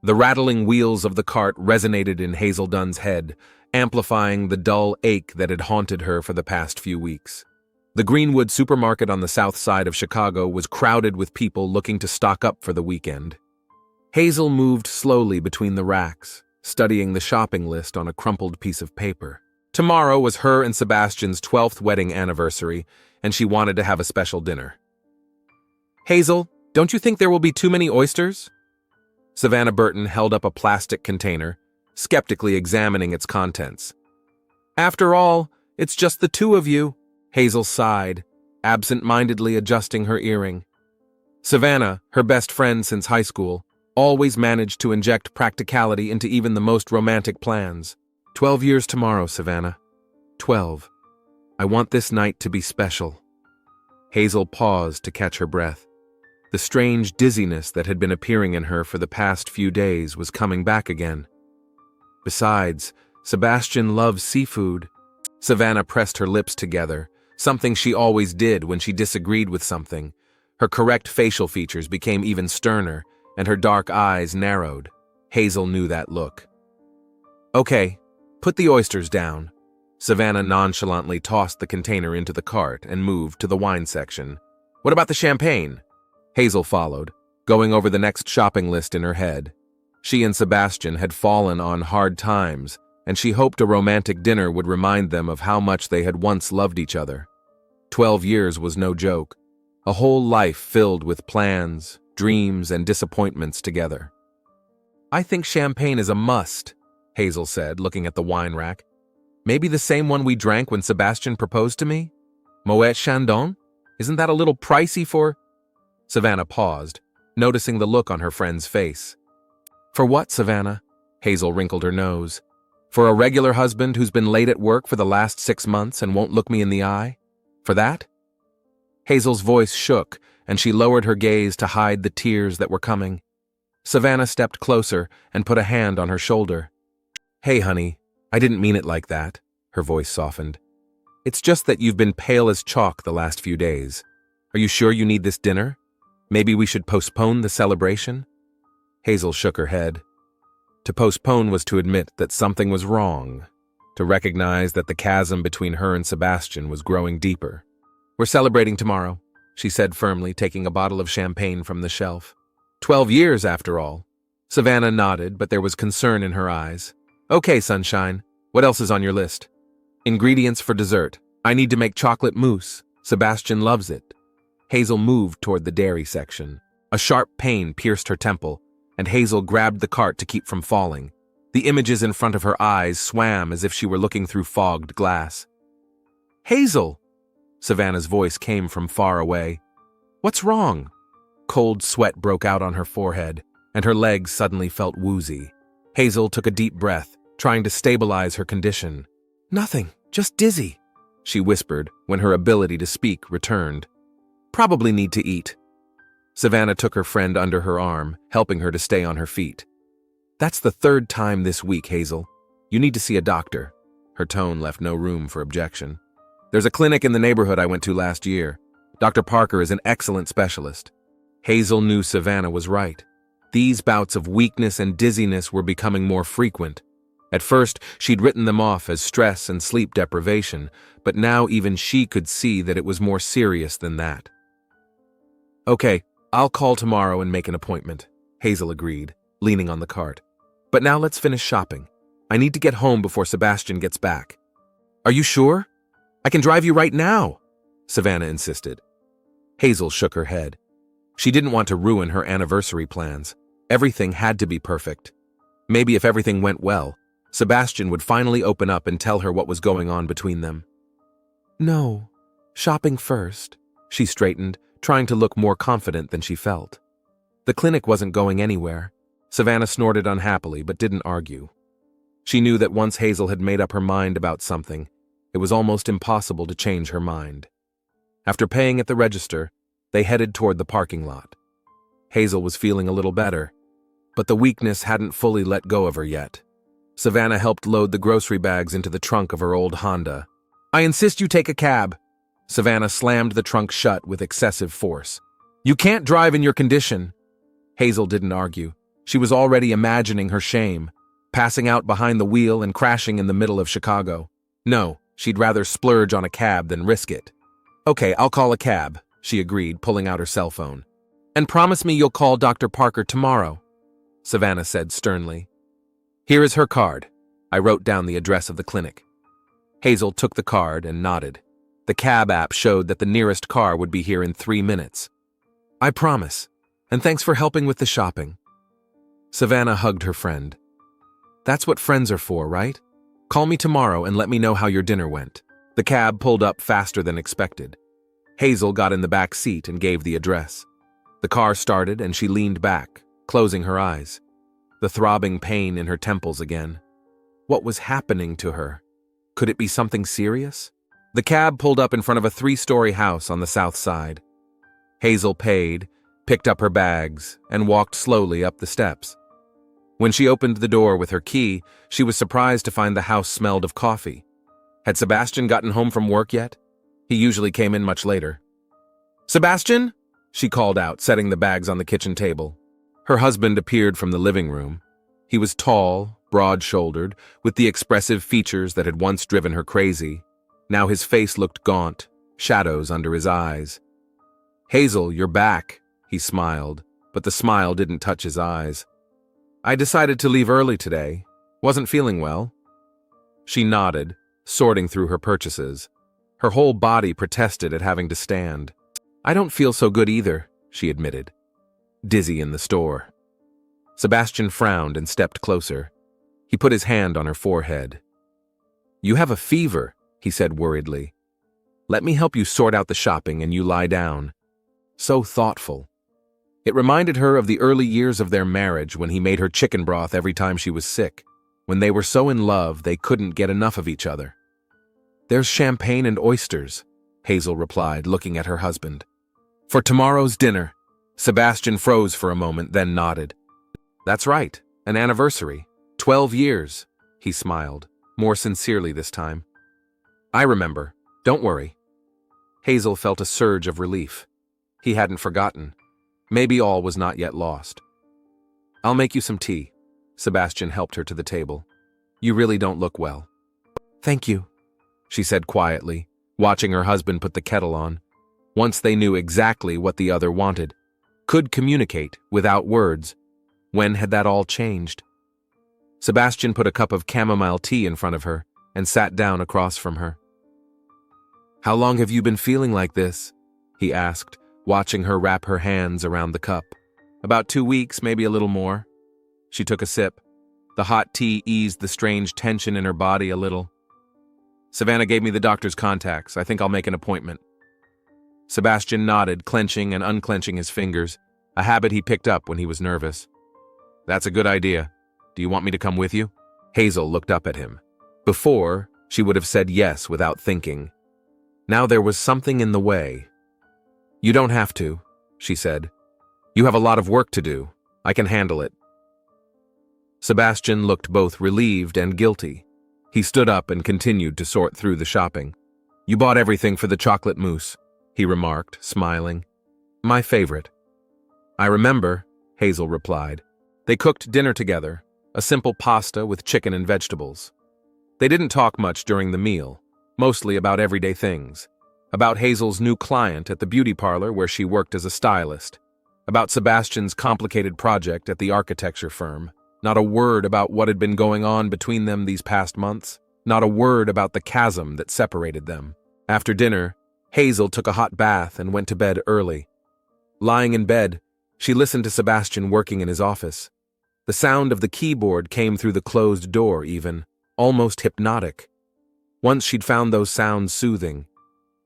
The rattling wheels of the cart resonated in Hazel Dunn's head, amplifying the dull ache that had haunted her for the past few weeks. The Greenwood supermarket on the south side of Chicago was crowded with people looking to stock up for the weekend. Hazel moved slowly between the racks, studying the shopping list on a crumpled piece of paper. Tomorrow was her and Sebastian's 12th wedding anniversary, and she wanted to have a special dinner. "Hazel, don't you think there will be too many oysters?" Savannah Burton held up a plastic container, skeptically examining its contents. "After all, it's just the two of you," Hazel sighed, absent-mindedly adjusting her earring. Savannah, her best friend since high school, always managed to inject practicality into even the most romantic plans. 12 years tomorrow, Savannah. 12. I want this night to be special." Hazel paused to catch her breath. The strange dizziness that had been appearing in her for the past few days was coming back again. Besides, Sebastian loves seafood. Savannah pressed her lips together, something she always did when she disagreed with something. Her correct facial features became even sterner, and her dark eyes narrowed. Hazel knew that look. "Okay, put the oysters down." Savannah nonchalantly tossed the container into the cart and moved to the wine section. "What about the champagne?" Hazel followed, going over the next shopping list in her head. She and Sebastian had fallen on hard times, and she hoped a romantic dinner would remind them of how much they had once loved each other. 12 years was no joke, a whole life filled with plans, dreams, and disappointments together. "I think champagne is a must," Hazel said, looking at the wine rack. "Maybe the same one we drank when Sebastian proposed to me? Moet Chandon? Isn't that a little pricey for—" Savannah paused, noticing the look on her friend's face. "For what, Savannah?" Hazel wrinkled her nose. "For a regular husband who's been late at work for the last 6 months and won't look me in the eye? For that?" Hazel's voice shook, and she lowered her gaze to hide the tears that were coming. Savannah stepped closer and put a hand on her shoulder. "Hey, honey, I didn't mean it like that," her voice softened. "It's just that you've been pale as chalk the last few days. Are you sure you need this dinner? Maybe we should postpone the celebration?" Hazel shook her head. To postpone was to admit that something was wrong, to recognize that the chasm between her and Sebastian was growing deeper. "We're celebrating tomorrow," she said firmly, taking a bottle of champagne from the shelf. 12 years, after all. Savannah nodded, but there was concern in her eyes. "Okay, sunshine, what else is on your list?" "Ingredients for dessert. I need to make chocolate mousse. Sebastian loves it." Hazel moved toward the dairy section. A sharp pain pierced her temple, and Hazel grabbed the cart to keep from falling. The images in front of her eyes swam as if she were looking through fogged glass. "Hazel!" Savannah's voice came from far away. "What's wrong?" Cold sweat broke out on her forehead, and her legs suddenly felt woozy. Hazel took a deep breath, trying to stabilize her condition. "Nothing, just dizzy," she whispered when her ability to speak returned. "Probably need to eat." Savannah took her friend under her arm, helping her to stay on her feet. "That's the 3rd time this week, Hazel. You need to see a doctor." Her tone left no room for objection. "There's a clinic in the neighborhood I went to last year. Dr. Parker is an excellent specialist." Hazel knew Savannah was right. These bouts of weakness and dizziness were becoming more frequent. At first, she'd written them off as stress and sleep deprivation, but now even she could see that it was more serious than that. "Okay, I'll call tomorrow and make an appointment," Hazel agreed, leaning on the cart. "But now let's finish shopping. I need to get home before Sebastian gets back." "Are you sure? I can drive you right now," Savannah insisted. Hazel shook her head. She didn't want to ruin her anniversary plans. Everything had to be perfect. Maybe if everything went well, Sebastian would finally open up and tell her what was going on between them. "No, shopping first," she straightened, trying to look more confident than she felt. The clinic wasn't going anywhere. Savannah snorted unhappily but didn't argue. She knew that once Hazel had made up her mind about something, it was almost impossible to change her mind. After paying at the register, they headed toward the parking lot. Hazel was feeling a little better, but the weakness hadn't fully let go of her yet. Savannah helped load the grocery bags into the trunk of her old Honda. "I insist you take a cab." Savannah slammed the trunk shut with excessive force. "You can't drive in your condition." Hazel didn't argue. She was already imagining her shame, passing out behind the wheel and crashing in the middle of Chicago. No, she'd rather splurge on a cab than risk it. "Okay, I'll call a cab," she agreed, pulling out her cell phone. "And promise me you'll call Dr. Parker tomorrow," Savannah said sternly. "Here is her card." I wrote down the address of the clinic. Hazel took the card and nodded. The cab app showed that the nearest car would be here in 3 minutes. "I promise, and thanks for helping with the shopping." Savannah hugged her friend. "That's what friends are for, right? Call me tomorrow and let me know how your dinner went." The cab pulled up faster than expected. Hazel got in the back seat and gave the address. The car started and she leaned back, closing her eyes. The throbbing pain in her temples again. What was happening to her? Could it be something serious? The cab pulled up in front of a 3-story house on the south side. Hazel paid, picked up her bags, and walked slowly up the steps. When she opened the door with her key, she was surprised to find the house smelled of coffee. Had Sebastian gotten home from work yet? He usually came in much later. "Sebastian?" she called out, setting the bags on the kitchen table. Her husband appeared from the living room. He was tall, broad-shouldered, with the expressive features that had once driven her crazy. Now his face looked gaunt, shadows under his eyes. "Hazel, you're back," he smiled, but the smile didn't touch his eyes. "I decided to leave early today. Wasn't feeling well." She nodded, sorting through her purchases. Her whole body protested at having to stand. "I don't feel so good either," she admitted. "Dizzy in the store." Sebastian frowned and stepped closer. He put his hand on her forehead. "You have a fever," he said worriedly. "Let me help you sort out the shopping and you lie down." So thoughtful. It reminded her of the early years of their marriage when he made her chicken broth every time she was sick, when they were so in love they couldn't get enough of each other. "There's champagne and oysters," Hazel replied, looking at her husband. "For tomorrow's dinner." Sebastian froze for a moment, then nodded. "That's right, an anniversary. 12 years, he smiled, more sincerely this time. "I remember. Don't worry." Hazel felt a surge of relief. He hadn't forgotten. Maybe all was not yet lost. "I'll make you some tea." Sebastian helped her to the table. "You really don't look well." "Thank you," she said quietly, watching her husband put the kettle on. Once they knew exactly what the other wanted, could communicate without words. When had that all changed? Sebastian put a cup of chamomile tea in front of her and sat down across from her. "How long have you been feeling like this?" he asked, watching her wrap her hands around the cup. "About 2 weeks, maybe a little more." She took a sip. The hot tea eased the strange tension in her body a little. "Savannah gave me the doctor's contacts. I think I'll make an appointment." Sebastian nodded, clenching and unclenching his fingers, a habit he picked up when he was nervous. "That's a good idea. Do you want me to come with you?" Hazel looked up at him. Before, she would have said yes without thinking. Now there was something in the way. "You don't have to," she said. "You have a lot of work to do. I can handle it." Sebastian looked both relieved and guilty. He stood up and continued to sort through the shopping. "You bought everything for the chocolate mousse," he remarked, smiling. "My favorite." "I remember," Hazel replied. They cooked dinner together, a simple pasta with chicken and vegetables. They didn't talk much during the meal, mostly about everyday things. About Hazel's new client at the beauty parlor where she worked as a stylist. About Sebastian's complicated project at the architecture firm. Not a word about what had been going on between them these past months. Not a word about the chasm that separated them. After dinner, Hazel took a hot bath and went to bed early. Lying in bed, she listened to Sebastian working in his office. The sound of the keyboard came through the closed door even, almost hypnotic. Once she'd found those sounds soothing.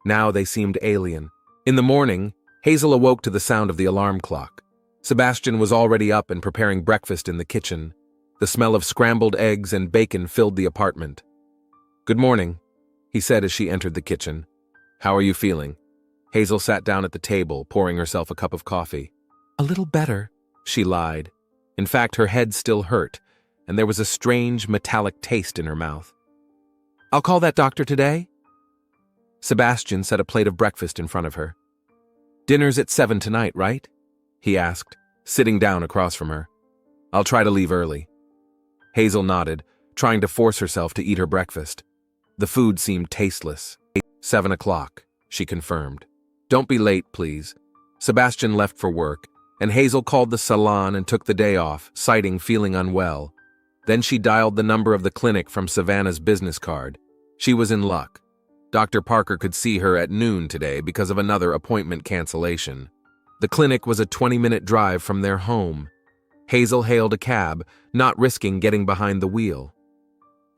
Now they seemed alien. In the morning, Hazel awoke to the sound of the alarm clock. Sebastian was already up and preparing breakfast in the kitchen. The smell of scrambled eggs and bacon filled the apartment. "Good morning," he said as she entered the kitchen. "How are you feeling?" Hazel sat down at the table, pouring herself a cup of coffee. "A little better," she lied. In fact, her head still hurt, and there was a strange metallic taste in her mouth. "I'll call that doctor today?" Sebastian set a plate of breakfast in front of her. "Dinner's at 7 tonight, right?" he asked, sitting down across from her. I'll try to leave early. Hazel nodded, trying to force herself to eat her breakfast. The food seemed tasteless. 7 o'clock, she confirmed. Don't be late, please. Sebastian left for work, and Hazel called the salon and took the day off, citing feeling unwell. Then she dialed the number of the clinic from Savannah's business card. She was in luck. Dr. Parker could see her at noon today because of another appointment cancellation. The clinic was a 20-minute drive from their home. Hazel hailed a cab, not risking getting behind the wheel.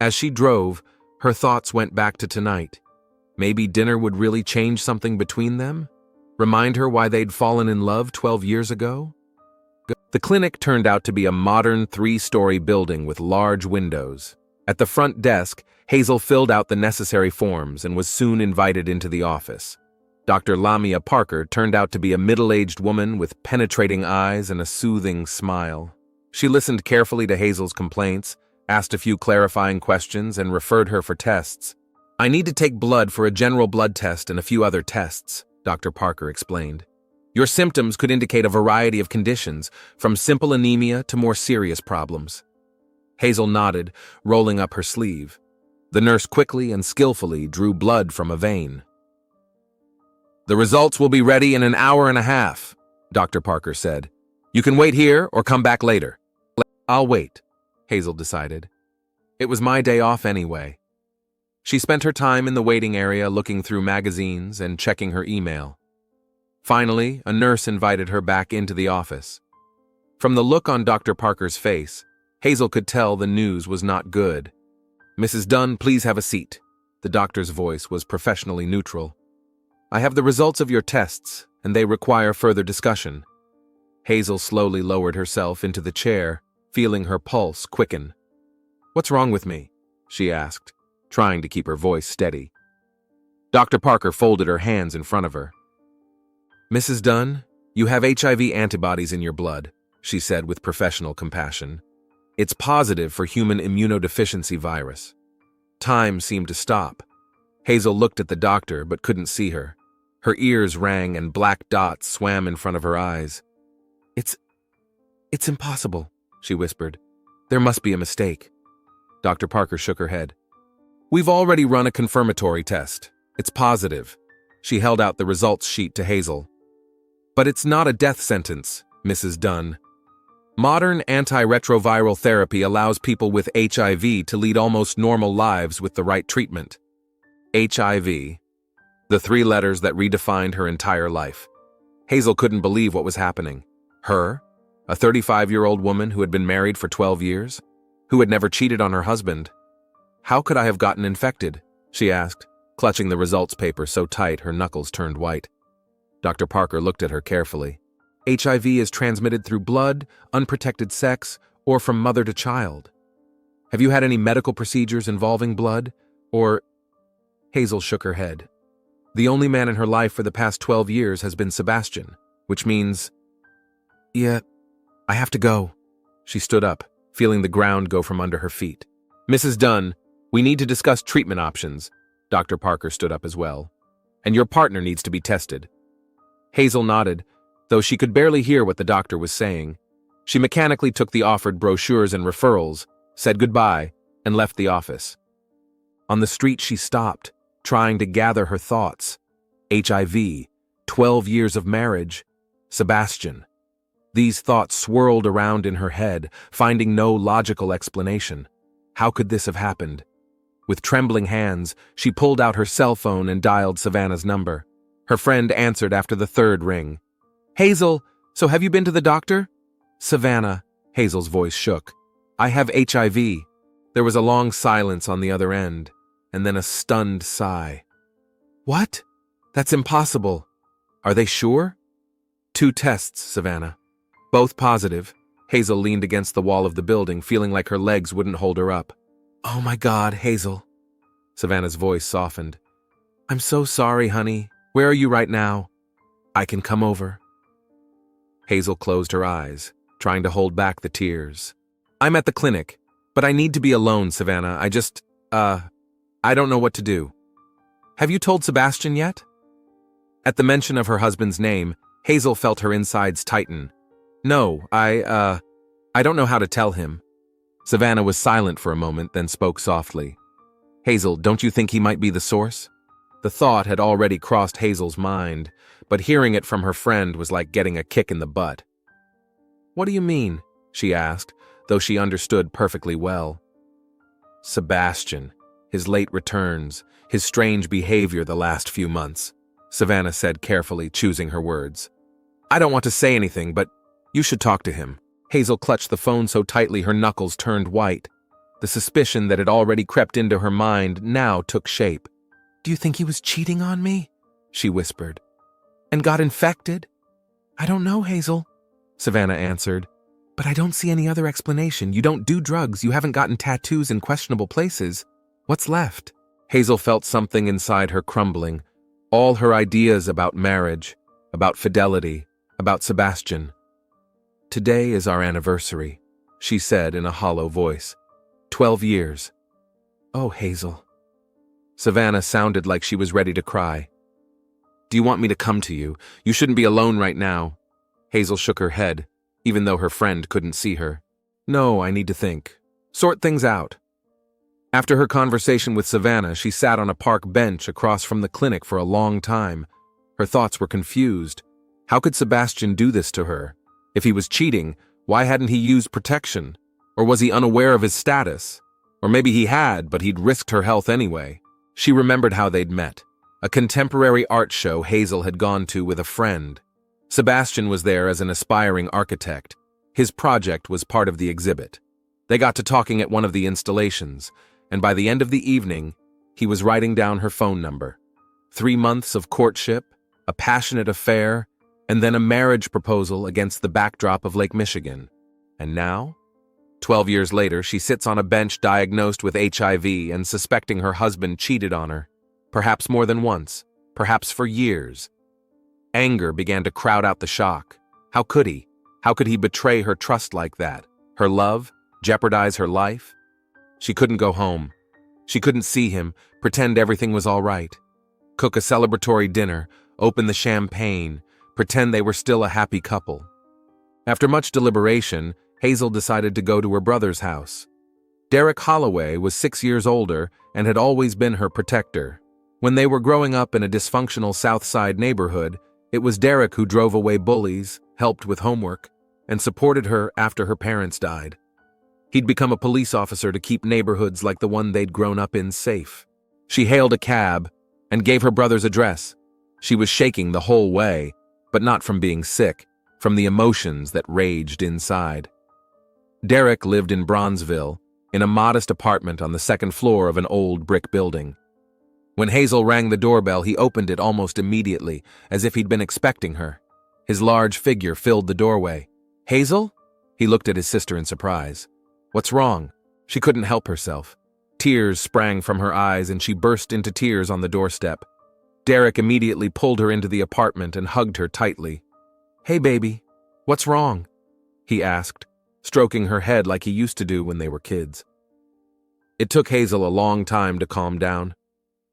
As she drove, her thoughts went back to tonight. Maybe dinner would really change something between them? Remind her why they'd fallen in love 12 years ago? The clinic turned out to be a modern 3-story building with large windows. At the front desk, Hazel filled out the necessary forms and was soon invited into the office. Dr. Lamia Parker turned out to be a middle-aged woman with penetrating eyes and a soothing smile. She listened carefully to Hazel's complaints, asked a few clarifying questions, and referred her for tests. I need to take blood for a general blood test and a few other tests, Dr. Parker explained. Your symptoms could indicate a variety of conditions, from simple anemia to more serious problems. Hazel nodded, rolling up her sleeve. The nurse quickly and skillfully drew blood from a vein. The results will be ready in an hour and a half, Dr. Parker said. You can wait here or come back later. I'll wait, Hazel decided. It was my day off anyway. She spent her time in the waiting area looking through magazines and checking her email. Finally, a nurse invited her back into the office. From the look on Dr. Parker's face, Hazel could tell the news was not good. Mrs. Dunn, please have a seat. The doctor's voice was professionally neutral. I have the results of your tests, and they require further discussion. Hazel slowly lowered herself into the chair, feeling her pulse quicken. What's wrong with me? She asked, trying to keep her voice steady. Dr. Parker folded her hands in front of her. Mrs. Dunn, you have HIV antibodies in your blood, she said with professional compassion. It's positive for human immunodeficiency virus. Time seemed to stop. Hazel looked at the doctor but couldn't see her. Her ears rang and black dots swam in front of her eyes. It's impossible, she whispered. There must be a mistake. Dr. Parker shook her head. We've already run a confirmatory test. It's positive. She held out the results sheet to Hazel. But it's not a death sentence, Mrs. Dunn. Modern antiretroviral therapy allows people with HIV to lead almost normal lives with the right treatment. HIV, the 3 letters that redefined her entire life. Hazel couldn't believe what was happening. Her, a 35-year-old woman who had been married for 12 years, who had never cheated on her husband. How could I have gotten infected? She asked, clutching the results paper so tight her knuckles turned white. Dr. Parker looked at her carefully. HIV is transmitted through blood, unprotected sex, or from mother to child. Have you had any medical procedures involving blood, or... Hazel shook her head. The only man in her life for the past 12 years has been Sebastian, which means... Yeah, I have to go. She stood up, feeling the ground go from under her feet. Mrs. Dunn, we need to discuss treatment options. Dr. Parker stood up as well. And your partner needs to be tested. Hazel nodded, though she could barely hear what the doctor was saying. She mechanically took the offered brochures and referrals, said goodbye, and left the office. On the street she stopped, trying to gather her thoughts. HIV, 12 years of marriage, Sebastian. These thoughts swirled around in her head, finding no logical explanation. How could this have happened? With trembling hands, she pulled out her cell phone and dialed Savannah's number. Her friend answered after the 3rd ring. Hazel, so have you been to the doctor? Savannah, Hazel's voice shook. I have HIV. There was a long silence on the other end, and then a stunned sigh. What? That's impossible. Are they sure? 2 tests, Savannah. Both positive. Hazel leaned against the wall of the building, feeling like her legs wouldn't hold her up. Oh my God, Hazel. Savannah's voice softened. I'm so sorry, honey. Where are you right now? I can come over. Hazel closed her eyes, trying to hold back the tears. I'm at the clinic, but I need to be alone, Savannah. I don't know what to do. Have you told Sebastian yet? At the mention of her husband's name, Hazel felt her insides tighten. No, I don't know how to tell him. Savannah was silent for a moment, then spoke softly. Hazel, don't you think he might be the source? The thought had already crossed Hazel's mind, but hearing it from her friend was like getting a kick in the butt. What do you mean? She asked, though she understood perfectly well. Sebastian, his late returns, his strange behavior the last few months, Savannah said carefully, choosing her words. I don't want to say anything, but you should talk to him. Hazel clutched the phone so tightly her knuckles turned white. The suspicion that had already crept into her mind now took shape. Do you think he was cheating on me? She whispered. And got infected? I don't know, Hazel, Savannah answered. But I don't see any other explanation. You don't do drugs. You haven't gotten tattoos in questionable places. What's left? Hazel felt something inside her crumbling. All her ideas about marriage, about fidelity, about Sebastian. Today is our anniversary, she said in a hollow voice. 12 years. Oh, Hazel. Savannah sounded like she was ready to cry. Do you want me to come to you? You shouldn't be alone right now. Hazel shook her head, even though her friend couldn't see her. No, I need to think. Sort things out. After her conversation with Savannah, she sat on a park bench across from the clinic for a long time. Her thoughts were confused. How could Sebastian do this to her? If he was cheating, why hadn't he used protection? Or was he unaware of his status? Or maybe he had, but he'd risked her health anyway. She remembered how they'd met. A contemporary art show Hazel had gone to with a friend. Sebastian was there as an aspiring architect. His project was part of the exhibit. They got to talking at one of the installations, and by the end of the evening, he was writing down her phone number. 3 months of courtship, a passionate affair, and then a marriage proposal against the backdrop of Lake Michigan. And now? 12 years later, she sits on a bench diagnosed with HIV and suspecting her husband cheated on her. Perhaps more than once, perhaps for years. Anger began to crowd out the shock. How could he? How could he betray her trust like that? Her love? Jeopardize her life? She couldn't go home. She couldn't see him, pretend everything was all right. Cook a celebratory dinner, open the champagne, pretend they were still a happy couple. After much deliberation, Hazel decided to go to her brother's house. Derek Holloway was 6 years older and had always been her protector. When they were growing up in a dysfunctional South Side neighborhood, it was Derek who drove away bullies, helped with homework, and supported her after her parents died. He'd become a police officer to keep neighborhoods like the one they'd grown up in safe. She hailed a cab and gave her brother's address. She was shaking the whole way, but not from being sick, from the emotions that raged inside. Derek lived in Bronzeville, in a modest apartment on the second floor of an old brick building. When Hazel rang the doorbell, he opened it almost immediately, as if he'd been expecting her. His large figure filled the doorway. Hazel? He looked at his sister in surprise. What's wrong? She couldn't help herself. Tears sprang from her eyes and she burst into tears on the doorstep. Derek immediately pulled her into the apartment and hugged her tightly. Hey, baby, what's wrong? He asked, stroking her head like he used to do when they were kids. It took Hazel a long time to calm down.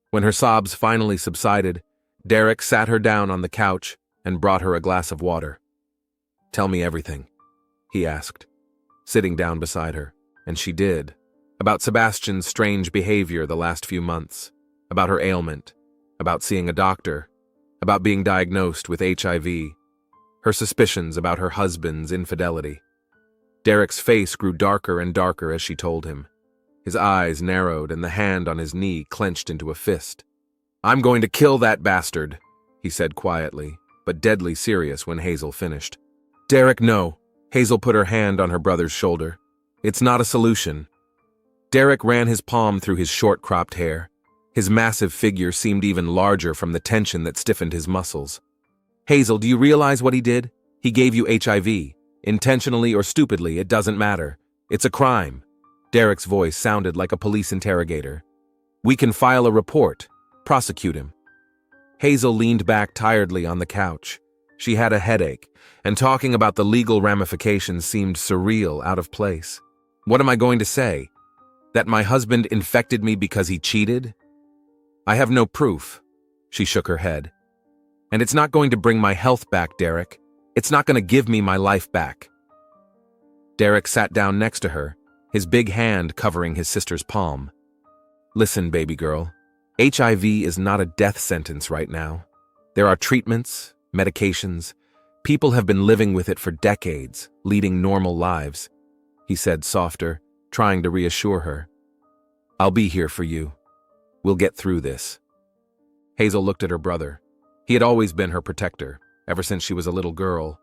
When her sobs finally subsided, Derek sat her down on the couch and brought her a glass of water. Tell me everything, he asked, sitting down beside her, and she did. About Sebastian's strange behavior the last few months, about her ailment, about seeing a doctor, about being diagnosed with HIV, her suspicions about her husband's infidelity. Derek's face grew darker and darker as she told him. His eyes narrowed and the hand on his knee clenched into a fist. I'm going to kill that bastard, he said quietly, but deadly serious when Hazel finished. Derek, no. Hazel put her hand on her brother's shoulder. It's not a solution. Derek ran his palm through his short-cropped hair. His massive figure seemed even larger from the tension that stiffened his muscles. Hazel, do you realize what he did? He gave you HIV. Intentionally or stupidly, it doesn't matter. It's a crime. Derek's voice sounded like a police interrogator. We can file a report. Prosecute him. Hazel leaned back tiredly on the couch. She had a headache, and talking about the legal ramifications seemed surreal, out of place. What am I going to say? That my husband infected me because he cheated? I have no proof. She shook her head. And it's not going to bring my health back, Derek. It's not going to give me my life back. Derek sat down next to her, his big hand covering his sister's palm. Listen, baby girl, HIV is not a death sentence right now. There are treatments, medications. People have been living with it for decades, leading normal lives, he said softer, trying to reassure her. I'll be here for you. We'll get through this. Hazel looked at her brother. He had always been her protector, ever since she was a little girl.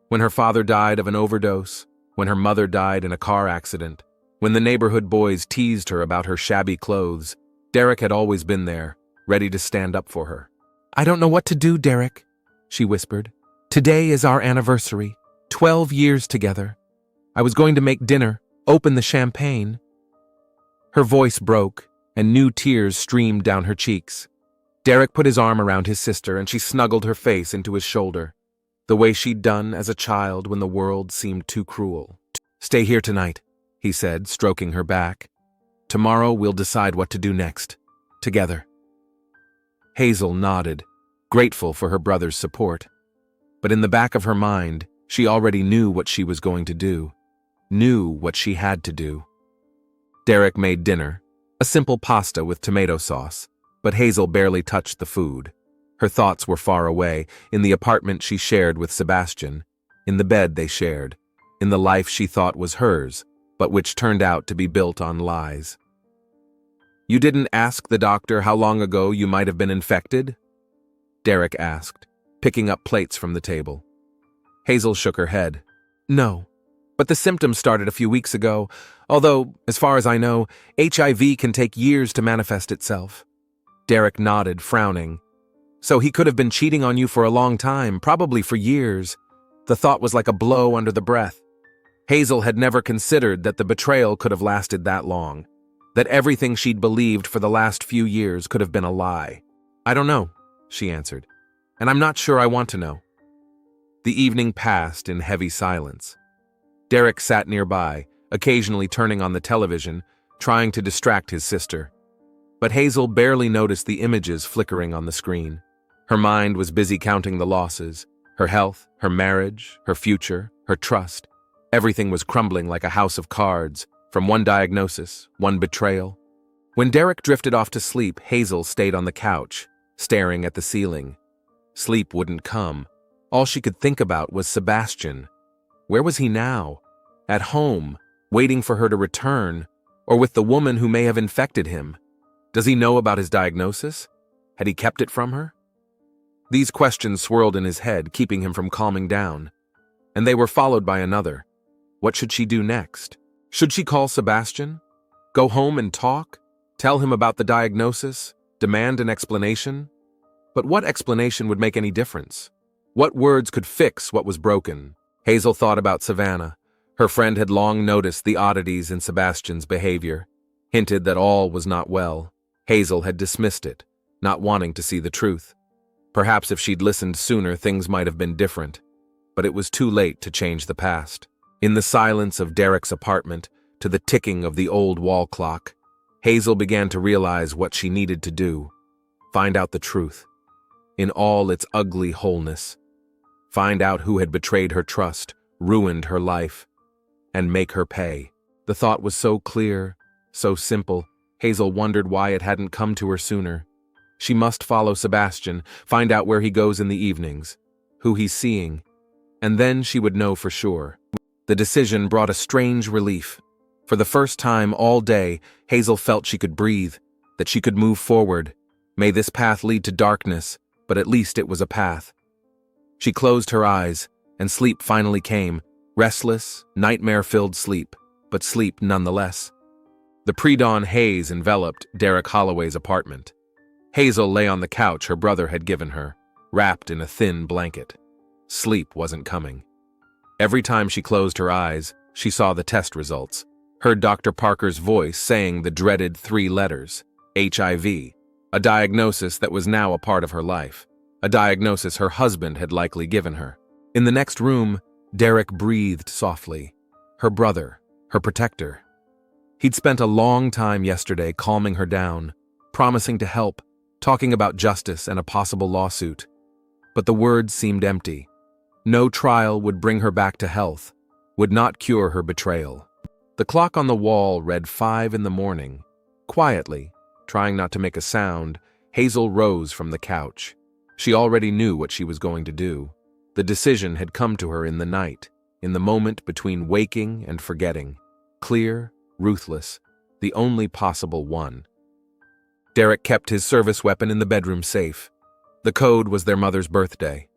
When her father died of an overdose, when her mother died in a car accident, when the neighborhood boys teased her about her shabby clothes, Derek had always been there, ready to stand up for her. I don't know what to do, Derek, she whispered. Today is our anniversary, 12 years together. I was going to make dinner, open the champagne. Her voice broke, and new tears streamed down her cheeks. Derek put his arm around his sister, and she snuggled her face into his shoulder, the way she'd done as a child when the world seemed too cruel. Stay here tonight, he said, stroking her back. Tomorrow we'll decide what to do next, together. Hazel nodded, grateful for her brother's support. But in the back of her mind, she already knew what she was going to do, knew what she had to do. Derek made dinner, a simple pasta with tomato sauce, but Hazel barely touched the food. Her thoughts were far away, in the apartment she shared with Sebastian, in the bed they shared, in the life she thought was hers, but which turned out to be built on lies. You didn't ask the doctor how long ago you might have been infected? Derek asked, picking up plates from the table. Hazel shook her head. No, but the symptoms started a few weeks ago, although, as far as I know, HIV can take years to manifest itself. Derek nodded, frowning. So he could have been cheating on you for a long time, probably for years. The thought was like a blow under the breath. Hazel had never considered that the betrayal could have lasted that long, that everything she'd believed for the last few years could have been a lie. I don't know, she answered, and I'm not sure I want to know. The evening passed in heavy silence. Derek sat nearby, occasionally turning on the television, trying to distract his sister. But Hazel barely noticed the images flickering on the screen. Her mind was busy counting the losses, her health, her marriage, her future, her trust. Everything was crumbling like a house of cards, from one diagnosis, one betrayal. When Derek drifted off to sleep, Hazel stayed on the couch, staring at the ceiling. Sleep wouldn't come. All she could think about was Sebastian. Where was he now? At home, waiting for her to return, or with the woman who may have infected him? Does he know about his diagnosis? Had he kept it from her? These questions swirled in his head, keeping him from calming down. And they were followed by another. What should she do next? Should she call Sebastian? Go home and talk? Tell him about the diagnosis? Demand an explanation? But what explanation would make any difference? What words could fix what was broken? Hazel thought about Savannah. Her friend had long noticed the oddities in Sebastian's behavior, hinted that all was not well. Hazel had dismissed it, not wanting to see the truth. Perhaps if she'd listened sooner, things might have been different. But it was too late to change the past. In the silence of Derek's apartment, to the ticking of the old wall clock, Hazel began to realize what she needed to do. Find out the truth, in all its ugly wholeness. Find out who had betrayed her trust, ruined her life, and make her pay. The thought was so clear, so simple, Hazel wondered why it hadn't come to her sooner. She must follow Sebastian, find out where he goes in the evenings, who he's seeing, and then she would know for sure. The decision brought a strange relief. For the first time all day, Hazel felt she could breathe, that she could move forward. May this path lead to darkness, but at least it was a path. She closed her eyes, and sleep finally came, restless, nightmare-filled sleep, but sleep nonetheless. The pre-dawn haze enveloped Derek Holloway's apartment. Hazel lay on the couch her brother had given her, wrapped in a thin blanket. Sleep wasn't coming. Every time she closed her eyes, she saw the test results, heard Dr. Parker's voice saying the dreaded 3 letters, HIV, a diagnosis that was now a part of her life, a diagnosis her husband had likely given her. In the next room, Derek breathed softly. Her brother, her protector. He'd spent a long time yesterday calming her down, promising to help, talking about justice and a possible lawsuit. But the words seemed empty. No trial would bring her back to health. would not cure her betrayal. The clock on the wall read 5 in the morning. Quietly, trying not to make a sound, Hazel rose from the couch. She already knew what she was going to do. The decision had come to her in the night, in the moment between waking and forgetting. Clear, ruthless, the only possible one. Derek kept his service weapon in the bedroom safe. The code was their mother's birthday.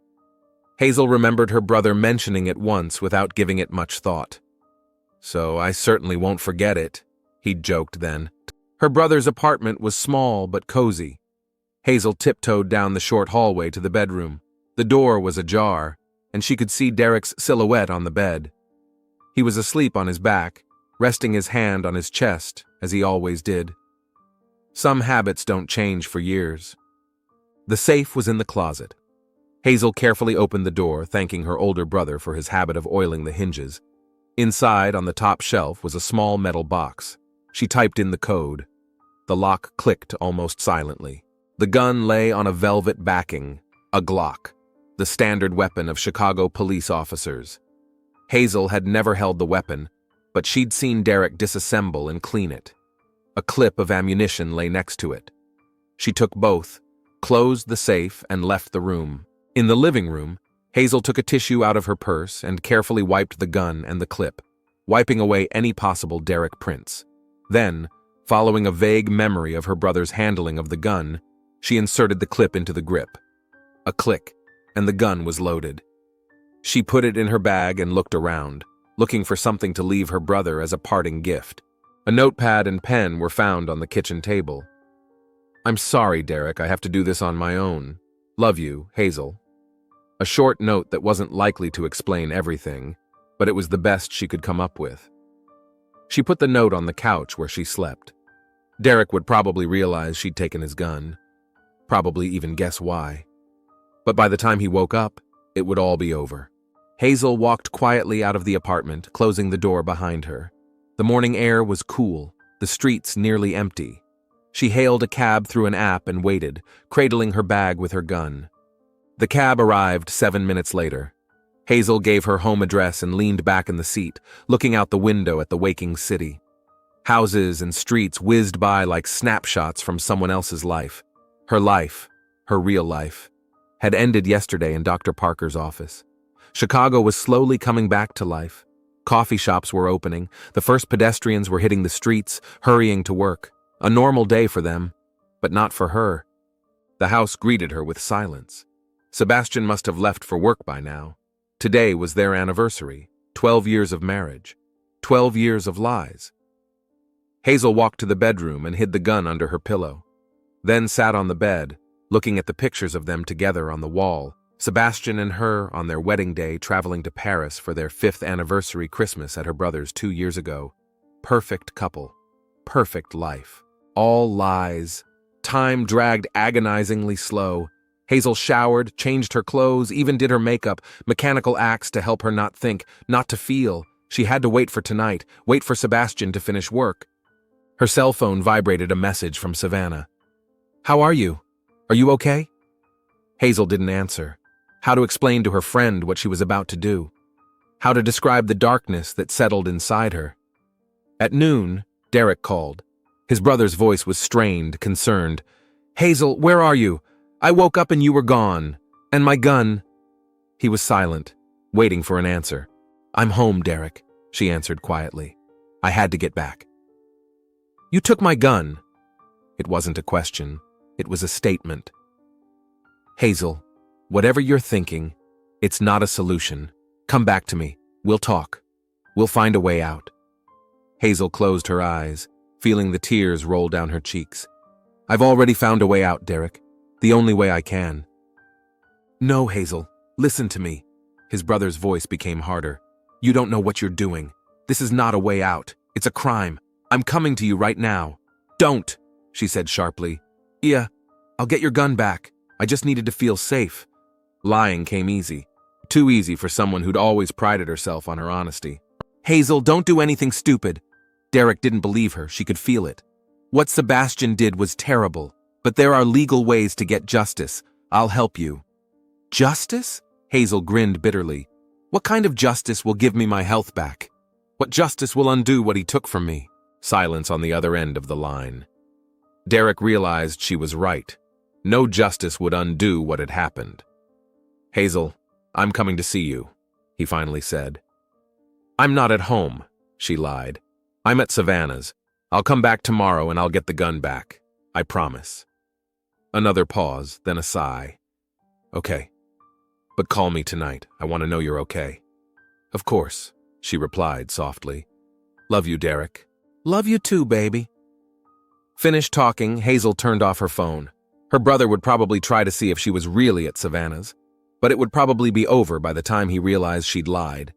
Hazel remembered her brother mentioning it once without giving it much thought. "So I certainly won't forget it," he'd joked then. Her brother's apartment was small but cozy. Hazel tiptoed down the short hallway to the bedroom. The door was ajar, and she could see Derek's silhouette on the bed. He was asleep on his back, resting his hand on his chest, as he always did. Some habits don't change for years. The safe was in the closet. Hazel carefully opened the door, thanking her older brother for his habit of oiling the hinges. Inside, on the top shelf, was a small metal box. She typed in the code. The lock clicked almost silently. The gun lay on a velvet backing, a Glock, the standard weapon of Chicago police officers. Hazel had never held the weapon, but she'd seen Derek disassemble and clean it. A clip of ammunition lay next to it. She took both, closed the safe, and left the room. In the living room, Hazel took a tissue out of her purse and carefully wiped the gun and the clip, wiping away any possible Derek prints. Then, following a vague memory of her brother's handling of the gun, she inserted the clip into the grip. A click, and the gun was loaded. She put it in her bag and looked around, looking for something to leave her brother as a parting gift. A notepad and pen were found on the kitchen table. "I'm sorry, Derek, I have to do this on my own. Love you, Hazel." A short note that wasn't likely to explain everything, but it was the best she could come up with. She put the note on the couch where she slept. Derek would probably realize she'd taken his gun, probably even guess why. But by the time he woke up, it would all be over. Hazel walked quietly out of the apartment, closing the door behind her. The morning air was cool, the streets nearly empty. She hailed a cab through an app and waited, cradling her bag with her gun. The cab arrived 7 minutes later. Hazel gave her home address and leaned back in the seat, looking out the window at the waking city. Houses and streets whizzed by like snapshots from someone else's life. Her life, her real life, had ended yesterday in Dr. Parker's office. Chicago was slowly coming back to life. Coffee shops were opening, the first pedestrians were hitting the streets, hurrying to work. A normal day for them, but not for her. The house greeted her with silence. Sebastian must have left for work by now. Today was their anniversary, 12 years of marriage, 12 years of lies. Hazel walked to the bedroom and hid the gun under her pillow, then sat on the bed, looking at the pictures of them together on the wall, Sebastian and her on their wedding day traveling to Paris for their 5th anniversary Christmas at her brother's 2 years ago. Perfect couple, perfect life. All lies. Time dragged agonizingly slow. Hazel showered, changed her clothes, even did her makeup, mechanical acts to help her not think, not to feel. She had to wait for tonight, wait for Sebastian to finish work. Her cell phone vibrated a message from Savannah. "How are you? Are you okay?" Hazel didn't answer. How to explain to her friend what she was about to do? How to describe the darkness that settled inside her? At noon, Derek called. His brother's voice was strained, concerned. "Hazel, where are you? I woke up and you were gone. And my gun." He was silent, waiting for an answer. "I'm home, Derek," she answered quietly. "I had to get back." "You took my gun." It wasn't a question. It was a statement. "Hazel, whatever you're thinking, it's not a solution. Come back to me. We'll talk. We'll find a way out." Hazel closed her eyes, feeling the tears roll down her cheeks. "I've already found a way out, Derek. The only way I can." "No, Hazel, listen to me." His brother's voice became harder. "You don't know what you're doing. This is not a way out. It's a crime. I'm coming to you right now." "Don't," she said sharply. "Yeah, I'll get your gun back. I just needed to feel safe." Lying came easy. Too easy for someone who'd always prided herself on her honesty. "Hazel, don't do anything stupid." Derek didn't believe her. She could feel it. What Sebastian did was terrible, but there are legal ways to get justice. I'll help you. "Justice?" Hazel grinned bitterly. What kind of justice will give me my health back? What justice will undo what he took from me? Silence on the other end of the line. Derek realized she was right. No justice would undo what had happened. Hazel, I'm coming to see you, he finally said. I'm not at home, she lied. I'm at Savannah's. I'll come back tomorrow and I'll get the gun back. I promise. Another pause, then a sigh. Okay. But call me tonight. I want to know you're okay. Of course, she replied softly. Love you, Derek. Love you too, baby. Finished talking, Hazel turned off her phone. Her brother would probably try to see if she was really at Savannah's, but it would probably be over by the time he realized she'd lied.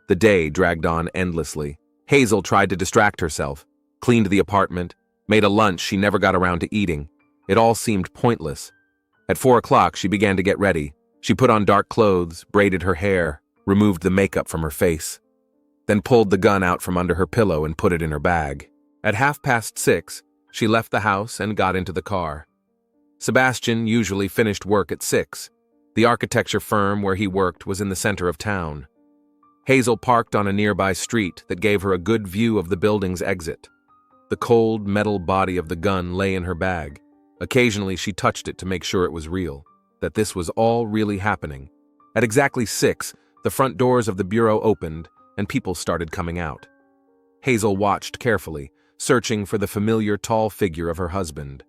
The day dragged on endlessly. Hazel tried to distract herself, cleaned the apartment, made a lunch she never got around to eating. It all seemed pointless. At 4 o'clock, she began to get ready. She put on dark clothes, braided her hair, removed the makeup from her face, then pulled the gun out from under her pillow and put it in her bag. At 6:30, she left the house and got into the car. Sebastian usually finished work at 6. The architecture firm where he worked was in the center of town. Hazel parked on a nearby street that gave her a good view of the building's exit. The cold metal body of the gun lay in her bag. Occasionally, she touched it to make sure it was real, that this was all really happening. At exactly 6, the front doors of the bureau opened and people started coming out. Hazel watched carefully, searching for the familiar tall figure of her husband.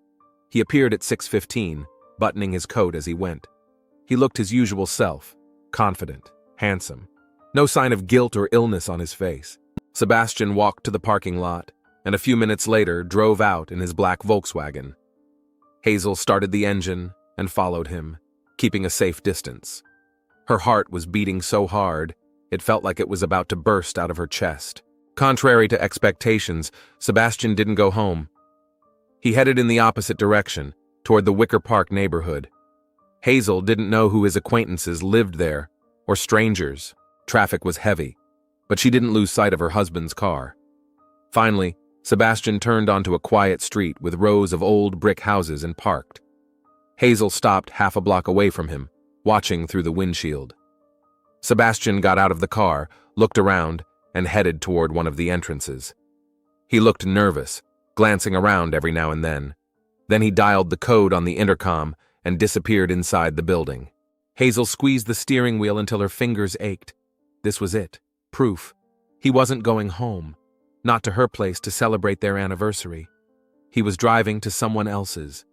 He appeared at 6:15, buttoning his coat as he went. He looked his usual self, confident, handsome. No sign of guilt or illness on his face. Sebastian walked to the parking lot, and a few minutes later drove out in his black Volkswagen. Hazel started the engine and followed him, keeping a safe distance. Her heart was beating so hard, it felt like it was about to burst out of her chest. Contrary to expectations, Sebastian didn't go home. He headed in the opposite direction, toward the Wicker Park neighborhood. Hazel didn't know who his acquaintances lived there, or strangers. Traffic was heavy, but she didn't lose sight of her husband's car. Finally, Sebastian turned onto a quiet street with rows of old brick houses and parked. Hazel stopped half a block away from him, watching through the windshield. Sebastian got out of the car, looked around, and headed toward one of the entrances. He looked nervous, glancing around every now and then. Then he dialed the code on the intercom and disappeared inside the building. Hazel squeezed the steering wheel until her fingers ached. This was it. Proof. He wasn't going home. Not to her place to celebrate their anniversary. He was driving to someone else's.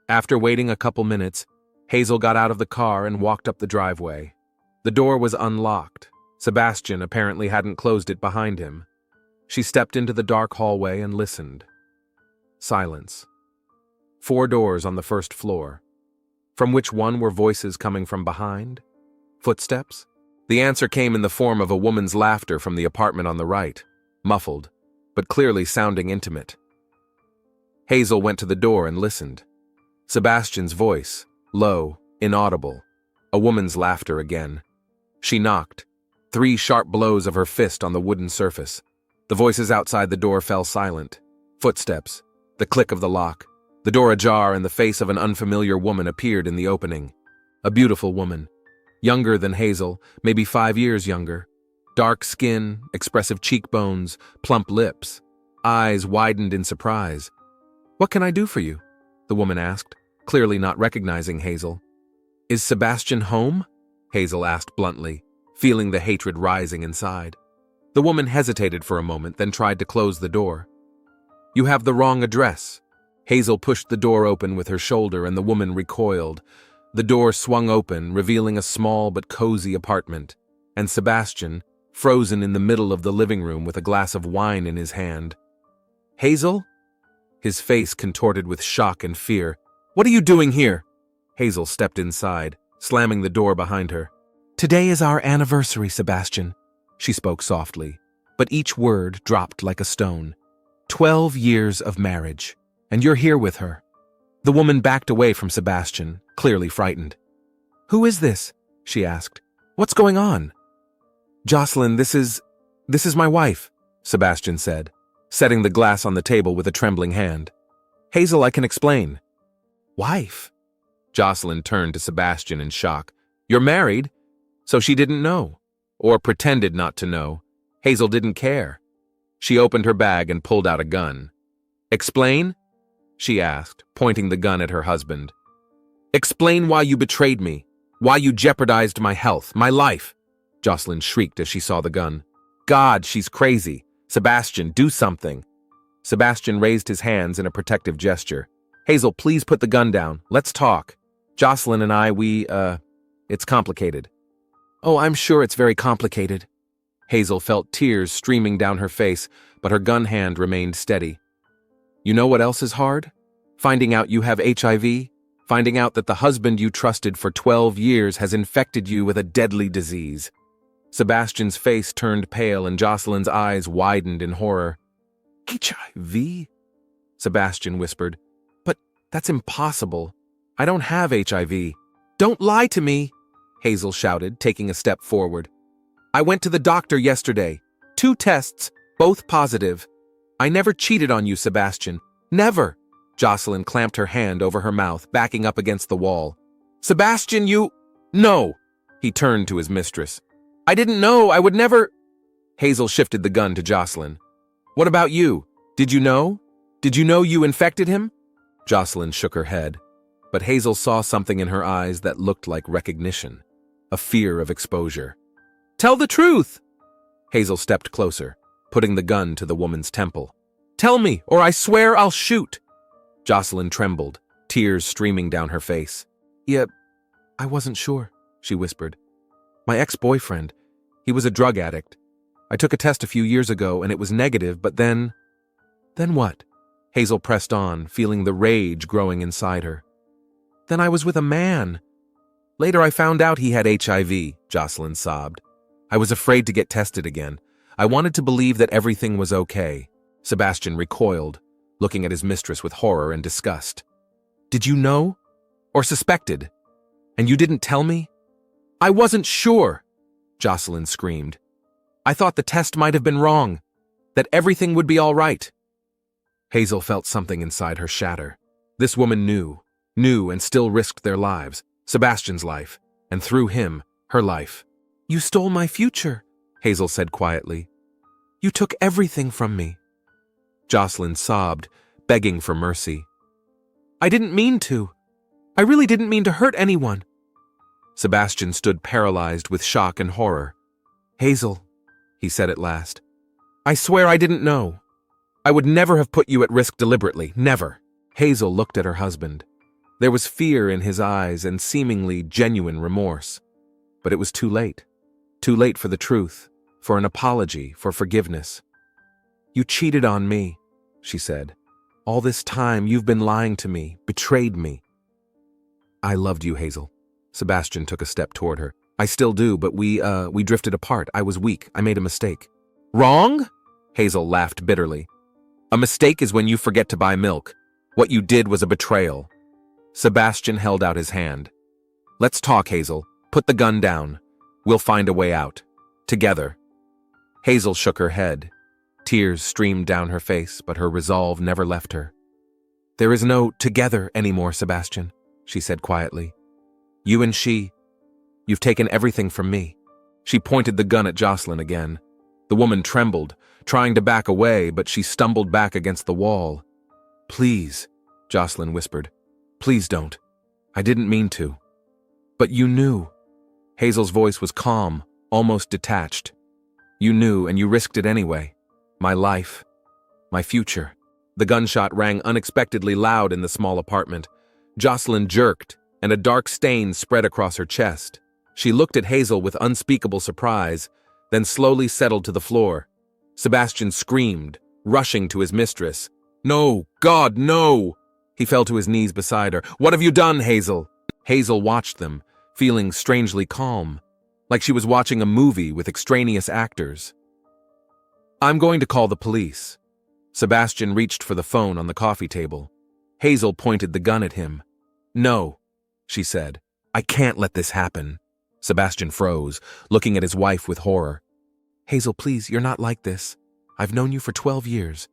After waiting a couple minutes, Hazel got out of the car and walked up the driveway. The door was unlocked. Sebastian apparently hadn't closed it behind him. She stepped into the dark hallway and listened. Silence. 4 doors on the first floor. From which one were voices coming from behind? Footsteps? The answer came in the form of a woman's laughter from the apartment on the right, muffled, but clearly sounding intimate. Hazel went to the door and listened. Sebastian's voice, low, inaudible. A woman's laughter again. She knocked. 3 sharp blows of her fist on the wooden surface. The voices outside the door fell silent. Footsteps. The click of the lock. The door ajar and the face of an unfamiliar woman appeared in the opening. A beautiful woman. Younger than Hazel, maybe 5 years younger. Dark skin, expressive cheekbones, plump lips. Eyes widened in surprise. "What can I do for you?" the woman asked, clearly not recognizing Hazel. "Is Sebastian home?" Hazel asked bluntly, feeling the hatred rising inside. The woman hesitated for a moment, then tried to close the door. "You have the wrong address." Hazel pushed the door open with her shoulder and the woman recoiled. The door swung open, revealing a small but cozy apartment, and Sebastian, frozen in the middle of the living room with a glass of wine in his hand. "Hazel?" His face contorted with shock and fear. "What are you doing here?" Hazel stepped inside, slamming the door behind her. "Today is our anniversary, Sebastian," she spoke softly, but each word dropped like a stone. 12 years of marriage, and you're here with her. The woman backed away from Sebastian, clearly frightened. "Who is this?" she asked. "What's going on?" "Jocelyn, this is my wife," Sebastian said, setting the glass on the table with a trembling hand. "Hazel, I can explain." "Wife?" Jocelyn turned to Sebastian in shock. "You're married?" So she didn't know. or pretended not to know. Hazel didn't care. She opened her bag and pulled out a gun. "Explain?" she asked, pointing the gun at her husband. "Explain why you betrayed me, why you jeopardized my health, my life," Jocelyn shrieked as she saw the gun. "God, she's crazy. Sebastian, do something." Sebastian raised his hands in a protective gesture. "Hazel, please put the gun down. Let's talk. Jocelyn and I, it's complicated." "Oh, I'm sure it's very complicated." Hazel felt tears streaming down her face, but her gun hand remained steady. "You know what else is hard? Finding out you have HIV? Finding out that the husband you trusted for 12 years has infected you with a deadly disease." Sebastian's face turned pale and Jocelyn's eyes widened in horror. "HIV?" Sebastian whispered. "But that's impossible. I don't have HIV." "Don't lie to me," Hazel shouted, taking a step forward. "I went to the doctor yesterday. 2 tests, both positive. I never cheated on you, Sebastian. Never." Jocelyn clamped her hand over her mouth, backing up against the wall. "Sebastian, you—" "No!" He turned to his mistress. "I didn't know. I would never—" Hazel shifted the gun to Jocelyn. "What about you? Did you know? Did you know you infected him?" Jocelyn shook her head, but Hazel saw something in her eyes that looked like recognition, a fear of exposure. "Tell the truth!" Hazel stepped closer, putting the gun to the woman's temple. "Tell me, or I swear I'll shoot!" Jocelyn trembled, tears streaming down her face. "Yeah, I wasn't sure," she whispered. "My ex-boyfriend, he was a drug addict. I took a test a few years ago and it was negative, but then..." "Then what?" Hazel pressed on, feeling the rage growing inside her. "Then I was with a man. Later I found out he had HIV," Jocelyn sobbed. "I was afraid to get tested again. I wanted to believe that everything was okay." Sebastian recoiled, looking at his mistress with horror and disgust. "Did you know? Or suspected? And you didn't tell me?" "I wasn't sure," Jocelyn screamed. "I thought the test might have been wrong, that everything would be all right." Hazel felt something inside her shatter. This woman knew and still risked their lives, Sebastian's life, and through him, her life. "You stole my future," Hazel said quietly. "You took everything from me." Jocelyn sobbed, begging for mercy. "I didn't mean to. I really didn't mean to hurt anyone." Sebastian stood paralyzed with shock and horror. "Hazel," he said at last, "I swear I didn't know. I would never have put you at risk deliberately, never." Hazel looked at her husband. There was fear in his eyes and seemingly genuine remorse. But it was too late. Too late for the truth, for an apology, for forgiveness. "You cheated on me," she said. "All this time you've been lying to me, betrayed me." "I loved you, Hazel." Sebastian took a step toward her. "I still do, but we drifted apart. I was weak. I made a mistake." "Wrong?" Hazel laughed bitterly. "A mistake is when you forget to buy milk. What you did was a betrayal." Sebastian held out his hand. "Let's talk, Hazel. Put the gun down. We'll find a way out. Together." Hazel shook her head. Tears streamed down her face, but her resolve never left her. "There is no together anymore, Sebastian," she said quietly. "You and you've taken everything from me." She pointed the gun at Jocelyn again. The woman trembled, trying to back away, but she stumbled back against the wall. "Please," Jocelyn whispered. "Please don't. I didn't mean to." "But you knew." Hazel's voice was calm, almost detached. "You knew, and you risked it anyway. My life. My future." The gunshot rang unexpectedly loud in the small apartment. Jocelyn jerked, and a dark stain spread across her chest. She looked at Hazel with unspeakable surprise, then slowly settled to the floor. Sebastian screamed, rushing to his mistress. "No! God, no!" He fell to his knees beside her. "What have you done, Hazel?" Hazel watched them, feeling strangely calm, like she was watching a movie with extraneous actors. "I'm going to call the police." Sebastian reached for the phone on the coffee table. Hazel pointed the gun at him. "No," she said. "I can't let this happen." Sebastian froze, looking at his wife with horror. "Hazel, please, you're not like this. I've known you for 12 years.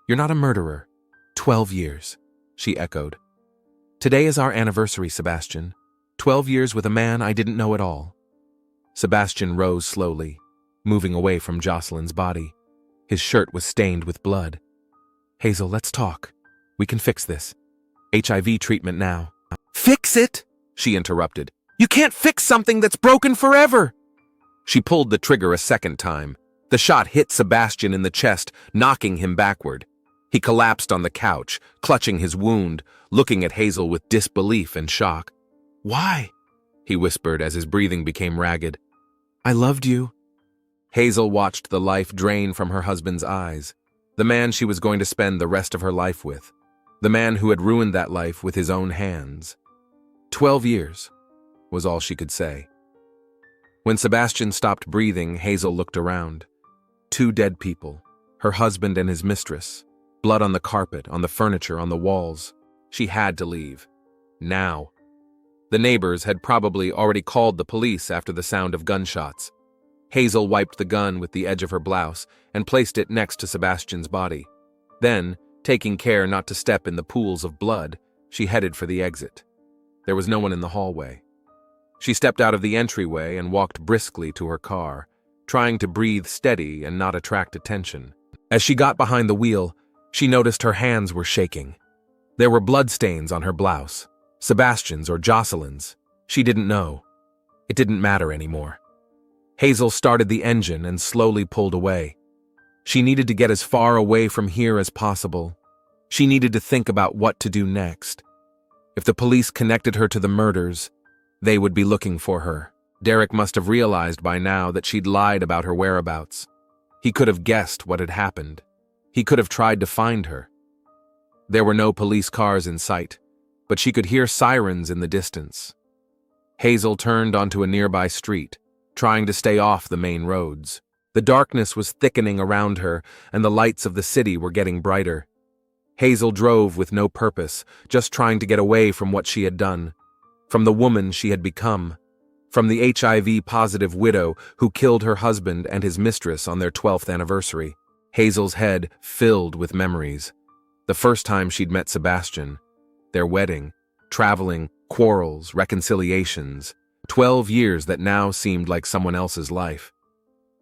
You're not a murderer." 12 years, she echoed. "Today is our anniversary, Sebastian. 12 years with a man I didn't know at all." Sebastian rose slowly, moving away from Jocelyn's body. His shirt was stained with blood. "Hazel, let's talk. We can fix this. HIV treatment now." "Fix it?" she interrupted. "You can't fix something that's broken forever." She pulled the trigger a second time. The shot hit Sebastian in the chest, knocking him backward. He collapsed on the couch, clutching his wound, looking at Hazel with disbelief and shock. "Why?" he whispered as his breathing became ragged. "I loved you." Hazel watched the life drain from her husband's eyes. The man she was going to spend the rest of her life with. The man who had ruined that life with his own hands. 12 years was all she could say. When Sebastian stopped breathing, Hazel looked around. 2 dead people, her husband and his mistress. Blood on the carpet, on the furniture, on the walls. She had to leave. Now. The neighbors had probably already called the police after the sound of gunshots. Hazel wiped the gun with the edge of her blouse and placed it next to Sebastian's body. Then, taking care not to step in the pools of blood, she headed for the exit. There was no one in the hallway. She stepped out of the entryway and walked briskly to her car, trying to breathe steady and not attract attention. As she got behind the wheel, she noticed her hands were shaking. There were bloodstains on her blouse, Sebastian's or Jocelyn's. She didn't know. It didn't matter anymore. Hazel started the engine and slowly pulled away. She needed to get as far away from here as possible. She needed to think about what to do next. If the police connected her to the murders, they would be looking for her. Derek must have realized by now that she'd lied about her whereabouts. He could have guessed what had happened. He could have tried to find her. There were no police cars in sight, but she could hear sirens in the distance. Hazel turned onto a nearby street, trying to stay off the main roads. The darkness was thickening around her, and the lights of the city were getting brighter. Hazel drove with no purpose, just trying to get away from what she had done, from the woman she had become, from the HIV-positive widow who killed her husband and his mistress on their 12th anniversary. Hazel's head filled with memories. The first time she'd met Sebastian, their wedding, traveling, quarrels, reconciliations, 12 years that now seemed like someone else's life.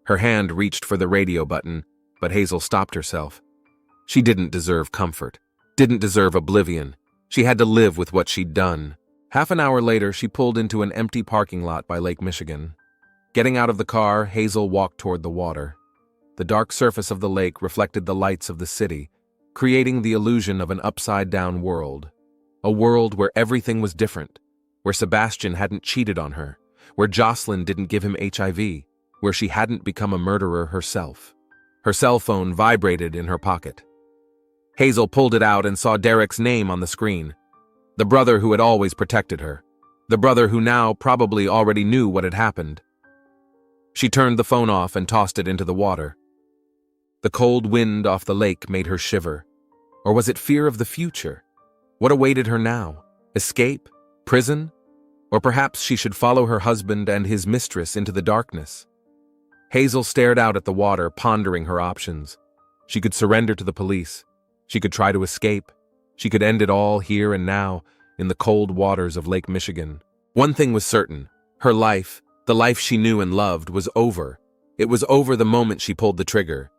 Her hand reached for the radio button, but Hazel stopped herself. She didn't deserve comfort, didn't deserve oblivion. She had to live with what she'd done. Half an hour later, she pulled into an empty parking lot by Lake Michigan. Getting out of the car, Hazel walked toward the water. The dark surface of the lake reflected the lights of the city, creating the illusion of an upside-down world. A world where everything was different, where Sebastian hadn't cheated on her, where Jocelyn didn't give him HIV, where she hadn't become a murderer herself. Her cell phone vibrated in her pocket. Hazel pulled it out and saw Derek's name on the screen. The brother who had always protected her. The brother who now probably already knew what had happened. She turned the phone off and tossed it into the water. The cold wind off the lake made her shiver. Or was it fear of the future? What awaited her now? Escape? Prison? Or perhaps she should follow her husband and his mistress into the darkness? Hazel stared out at the water, pondering her options. She could surrender to the police. She could try to escape. She could end it all here and now, in the cold waters of Lake Michigan. One thing was certain. Her life, the life she knew and loved, was over. It was over the moment she pulled the trigger.